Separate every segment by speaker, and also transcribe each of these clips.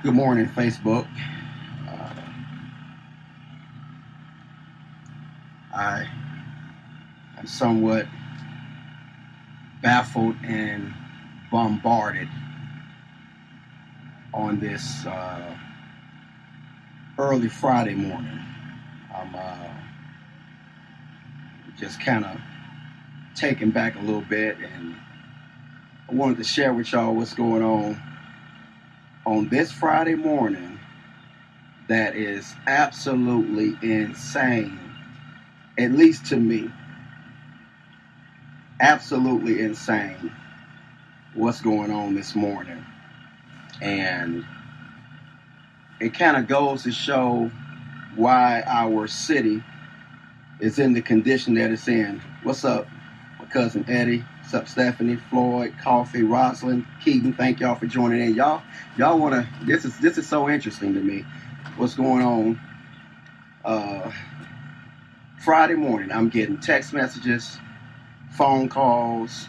Speaker 1: Good morning, Facebook. Uh, I am somewhat baffled and bombarded on this early Friday morning. I'm just kind of taken back a little bit, and I wanted to share with y'all what's going on this Friday morning that is absolutely insane, at least to me. Absolutely insane what's going on this morning. And it kind of goes to show why our city is in the condition that it's in. What's up, my cousin Eddie? What's up, Stephanie, Floyd, Coffee, Rosalind, Keaton? Thank y'all for joining in. Y'all wanna? This is so interesting to me. What's going on? Friday morning, I'm getting text messages, phone calls,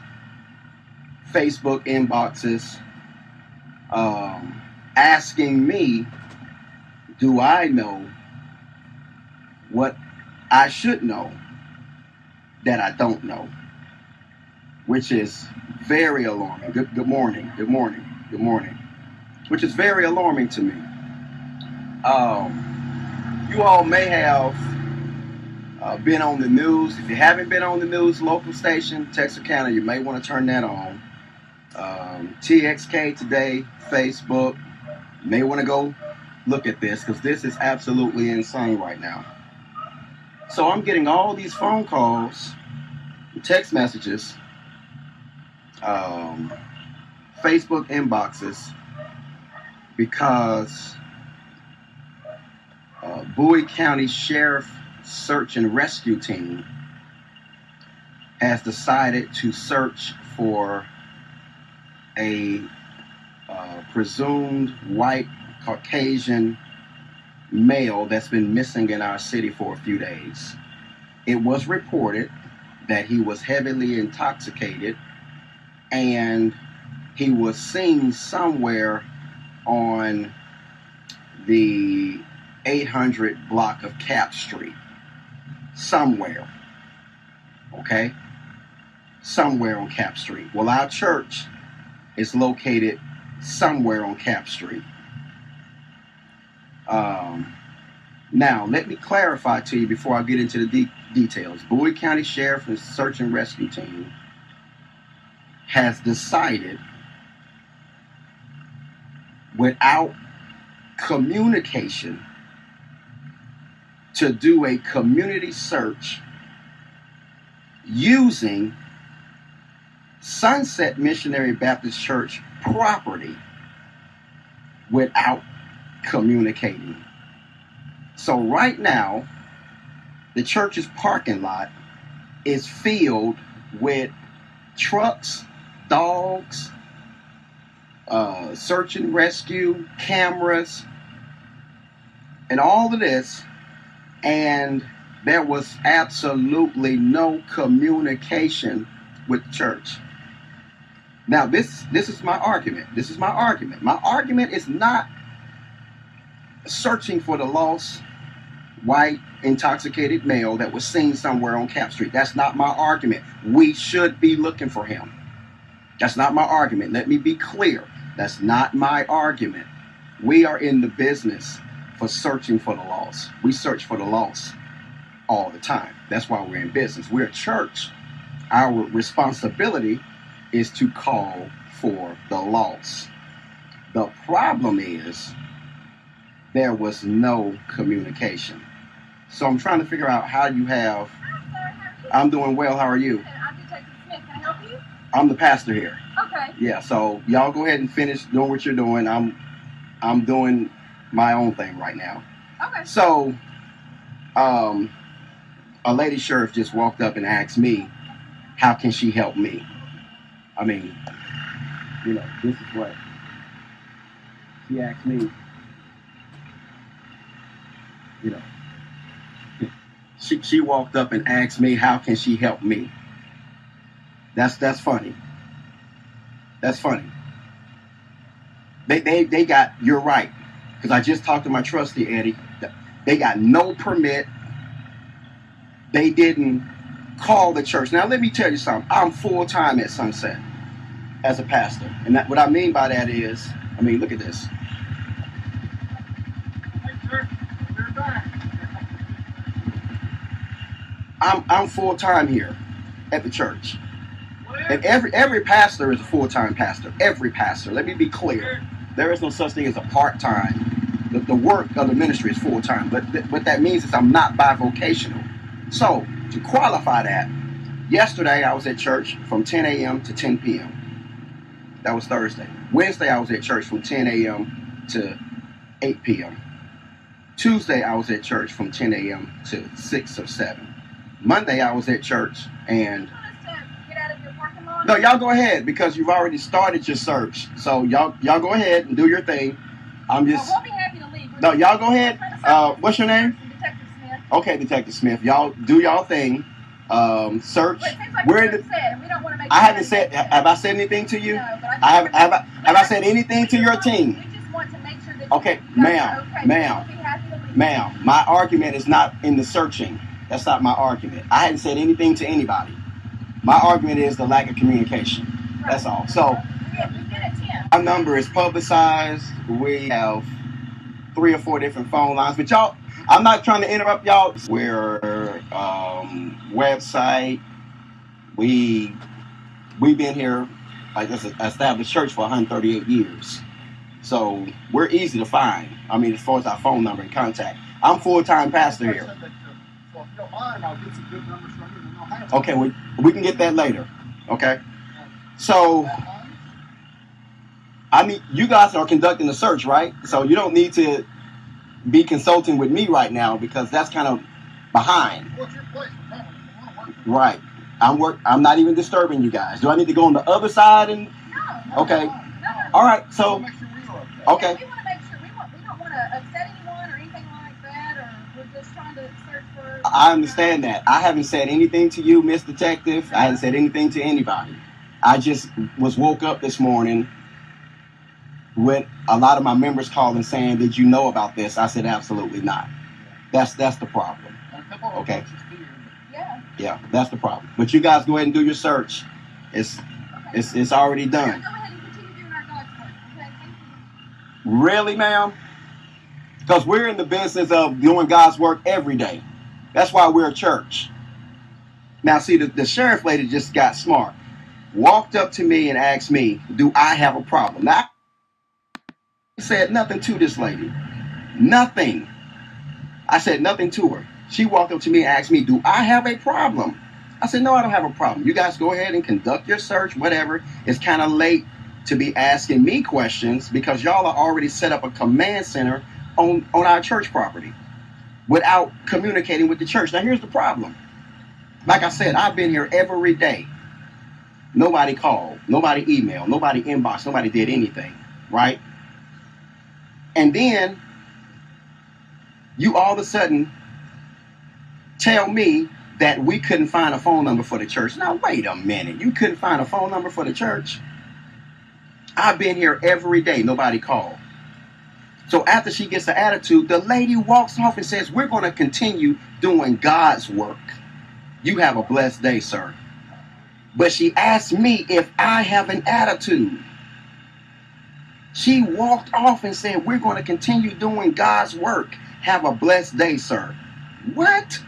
Speaker 1: Facebook inboxes, asking me, do I know what I should know that I don't know, which is very alarming. Good morning, good morning, good morning, which is very alarming to me. You all may have been on the news. If you haven't been on the news, local station, Texarkana, you may want to turn that on. TXK Today, Facebook, you may want to go look at this because this is absolutely insane right now. So I'm getting all these phone calls, text messages, Facebook inboxes because Bowie County Sheriff Search and Rescue Team has decided to search for a presumed white Caucasian male that's been missing in our city for a few days. It was reported that he was heavily intoxicated and he was seen somewhere on the 800 block of Cap Street. Somewhere. Okay? Somewhere on Cap Street. Well, our church is located somewhere on Cap Street. Now, let me clarify to you before I get into the details. Bowie County Sheriff and Search and Rescue Team has decided, without communication, to do a community search using Sunset Missionary Baptist Church property without communicating. So right now, the church's parking lot is filled with trucks, dogs, search and rescue, cameras, and all of this, and there was absolutely no communication with the church. Now, this is my argument. This is my argument. My argument is not searching for the lost white intoxicated male that was seen somewhere on Cap Street. That's not my argument. We should be looking for him. That's not my argument. Let me be clear. That's not my argument. We are in the business for searching for the lost. We search for the lost all the time. That's why we're in business. We're a church. Our responsibility is to call for the lost. The problem is there was no communication. So I'm trying to figure out how you have. I'm doing well. How are you?
Speaker 2: I'm Detective Smith. Can I help you?
Speaker 1: I'm the pastor here.
Speaker 2: Okay.
Speaker 1: Yeah. So y'all go ahead and finish doing what you're doing. I'm doing my own thing right now.
Speaker 2: Okay.
Speaker 1: So, a lady sheriff just walked up and asked me, "How can she help me?" I mean, this is what she asked me. She walked up and asked me, how can she help me? That's funny. That's funny. They got, you're right. Because I just talked to my trustee, Eddie. They got no permit. They didn't call the church. Now, let me tell you something. I'm full-time at Sunset as a pastor. And what I mean by that is, look at this. I'm full-time here at the church. And every pastor is a full-time pastor. Every pastor. Let me be clear. There is no such thing as a part-time. The work of the ministry is full-time. But what that means is I'm not bivocational. So, to qualify that, yesterday I was at church from 10 a.m. to 10 p.m. That was Thursday. Wednesday I was at church from 10 a.m. to 8 p.m. Tuesday I was at church from 10 a.m. to 6 or 7. Monday I was at church and...
Speaker 2: Get out of your parking lot?
Speaker 1: No, y'all go ahead because you've already started your search. So y'all go ahead and do your thing. I'm just...
Speaker 2: Well, we'll be happy to leave.
Speaker 1: No, y'all go ahead. What's your name?
Speaker 2: Detective Smith.
Speaker 1: Okay, Detective Smith. Y'all do y'all thing. Search.
Speaker 2: Well, it seems like
Speaker 1: We're
Speaker 2: we don't want to make
Speaker 1: I haven't said... Have I said anything to you?
Speaker 2: No, but
Speaker 1: Have I said anything to your team?
Speaker 2: We just want to make sure that
Speaker 1: Okay,
Speaker 2: you guys
Speaker 1: ma'am,
Speaker 2: are okay.
Speaker 1: ma'am,
Speaker 2: We'll be happy to leave.
Speaker 1: ma'am, my argument is not in the searching. That's not my argument. I hadn't said anything to anybody. My argument is the lack of communication.
Speaker 2: Right.
Speaker 1: That's all. So,
Speaker 2: We did a 10.
Speaker 1: our number is publicized. We have 3 or 4 different phone lines. But y'all, I'm not trying to interrupt y'all. We're website. We've been here, like this established church for 138 years. So we're easy to find. As far as our phone number and contact. I'm full-time pastor here.
Speaker 3: Well, if you don't mind, I'll get some good numbers from you and I'll have
Speaker 1: Okay, we can get that later. Okay? So, you guys are conducting a search, right? So you don't need to be consulting with me right now because that's kind of behind.
Speaker 3: What's your place?
Speaker 1: Right. I'm not even disturbing you guys. Do I need to go on the other side and...
Speaker 2: No.
Speaker 1: Okay.
Speaker 2: No.
Speaker 1: All right, so...
Speaker 3: Make sure we are
Speaker 1: Okay.
Speaker 2: We want to make sure we don't want to upset anyone or anything like that, or we're just trying to search for...
Speaker 1: I understand that. I haven't said anything to you, Miss Detective. I haven't said anything to anybody. I just was woke up this morning with a lot of my members calling saying, did you know about this? I said, absolutely not. That's the problem. Okay. Yeah, that's the problem. But you guys go ahead and do your search. It's already done.
Speaker 2: Go ahead and continue doing our God's work. Okay, thank you.
Speaker 1: Really, ma'am? Because we're in the business of doing God's work every day. That's why we're a church. Now, see, the sheriff lady just got smart. Walked up to me and asked me, do I have a problem? Now, I said nothing to this lady. Nothing. I said nothing to her. She walked up to me and asked me, do I have a problem? I said, no, I don't have a problem. You guys go ahead and conduct your search, whatever. It's kind of late to be asking me questions because y'all are already set up a command center on our church property without communicating with the church. Now, here's the problem. Like I said, I've been here every day. Nobody called, nobody emailed, nobody inboxed, nobody did anything, right? And then you all of a sudden tell me that we couldn't find a phone number for the church. Now, wait a minute. You couldn't find a phone number for the church? I've been here every day. Nobody called. So after she gets an attitude, the lady walks off and says, we're going to continue doing God's work. You have a blessed day, sir. But she asked me if I have an attitude. She walked off and said, we're going to continue doing God's work. Have a blessed day, sir. What?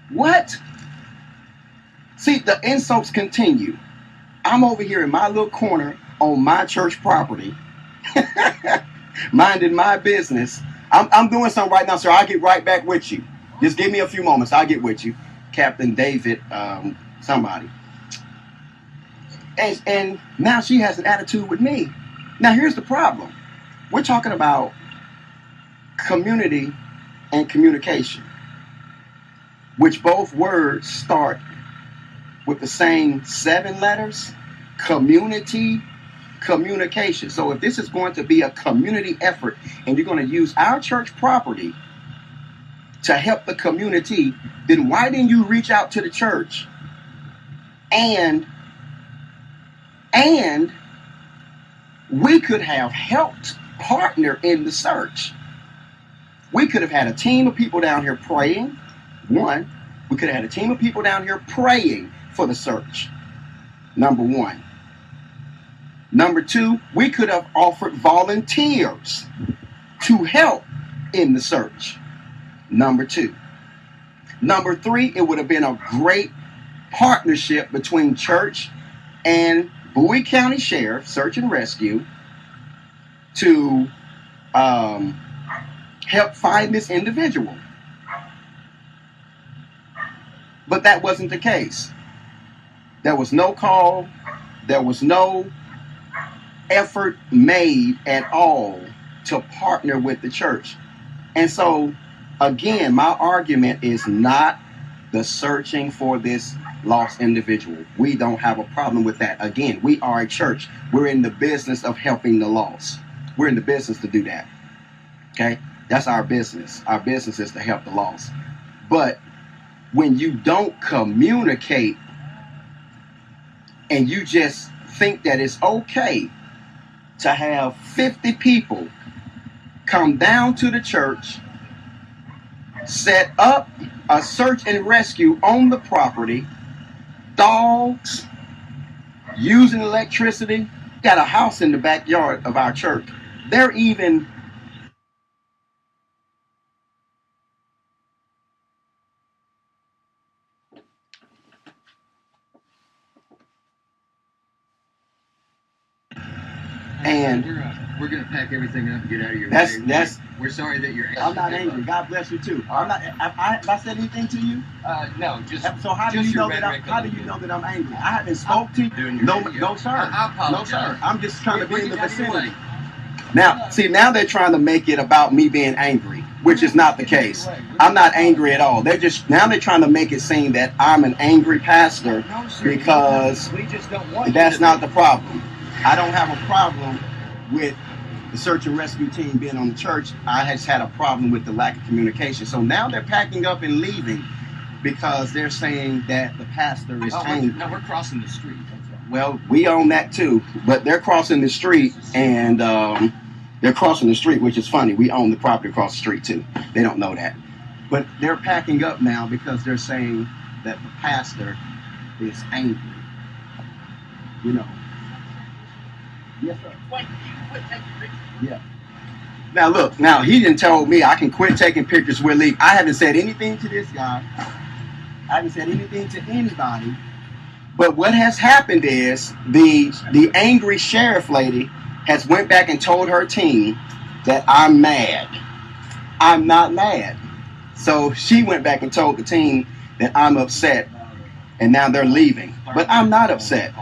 Speaker 1: What? See, the insults continue. I'm over here in my little corner on my church property, minding my business. I'm doing something right now, sir. I'll get right back with you. Just give me a few moments. I'll get with you. Captain David, somebody. And now she has an attitude with me. Now, here's the problem. We're talking about community and communication, which both words start with the same 7 letters, community, communication. So if this is going to be a community effort and you're going to use our church property to help the community, then why didn't you reach out to the church and we could have helped partner in the search. We could have had a team of people down here praying. One, we could have had a team of people down here praying for the search. Number one. Number two, we could have offered volunteers to help in the search. Number two. Number three, it would have been a great partnership between church and Bowie County Sheriff, Search and Rescue, to help find this individual. But that wasn't the case. There was no call. There was no effort made at all to partner with the church. And so, again, my argument is not the searching for this lost individual. We don't have a problem with that. Again, we are a church. We're in the business of helping the lost. We're in the business to do that. Okay? That's our business. Our business is to help the lost. But when you don't communicate and you just think that it's okay to have 50 people come down to the church, set up a search and rescue on the property, dogs, using electricity, got a house in the backyard of our church. They're even and
Speaker 4: we're gonna pack everything up and get out of your
Speaker 1: way.
Speaker 4: We're sorry that you're angry.
Speaker 1: I'm not angry. God bless you too. I'm not. Have I said anything to you?
Speaker 4: No, just.
Speaker 1: So how do you know that I'm angry? I haven't spoke to you. No, sir.
Speaker 4: I apologize.
Speaker 1: No, sir. I'm just trying to be in the vicinity. Now, see, now they're trying to make it about me being angry, which is not the case. I'm not angry at all. They're trying to make it seem that I'm an angry pastor because that's not the problem. I don't have a problem with the search and rescue team being on the church. I just had a problem with the lack of communication. So now they're packing up and leaving because they're saying that the pastor is angry.
Speaker 4: No, we're crossing the street.
Speaker 1: Well, we own that too, but they're crossing the street, and they're crossing the street, which is funny. We own the property across the street too. They don't know that. But they're packing up now because they're saying that the pastor is angry. You know. Yes, sir. Yeah. Now look, now he didn't tell me I can quit taking pictures, we'll leave. I haven't said anything to this guy. I haven't said anything to anybody. But what has happened is the angry sheriff lady has went back and told her team that I'm mad. I'm not mad. So she went back and told the team that I'm upset, and now they're leaving. But I'm not upset.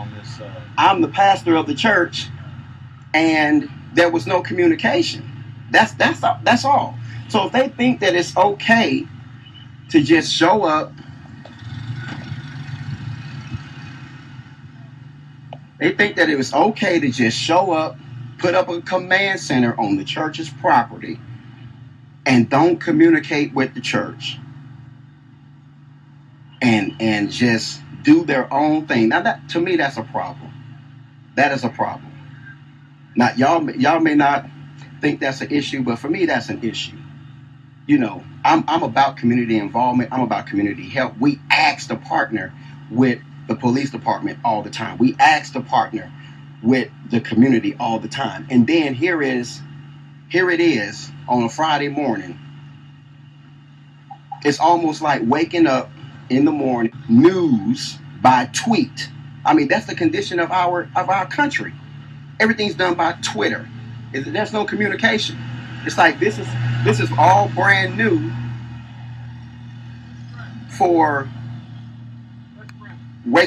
Speaker 1: I'm the pastor of the church, and there was no communication. That's all. So if they think that it's okay to just show up, they think that it was okay to just show up, put up a command center on the church's property, and don't communicate with the church, and just do their own thing. Now that, to me, that's a problem. That is a problem. Now y'all may not think that's an issue, but for me that's an issue. You know, I'm about community involvement. I'm about community help. We ask to partner with the police department all the time. We ask to partner with the community all the time. And then here it is on a Friday morning. It's almost like waking up in the morning, news by tweet. I mean, that's the condition of our country. Everything's done by Twitter. There's no communication. It's like this is all brand new for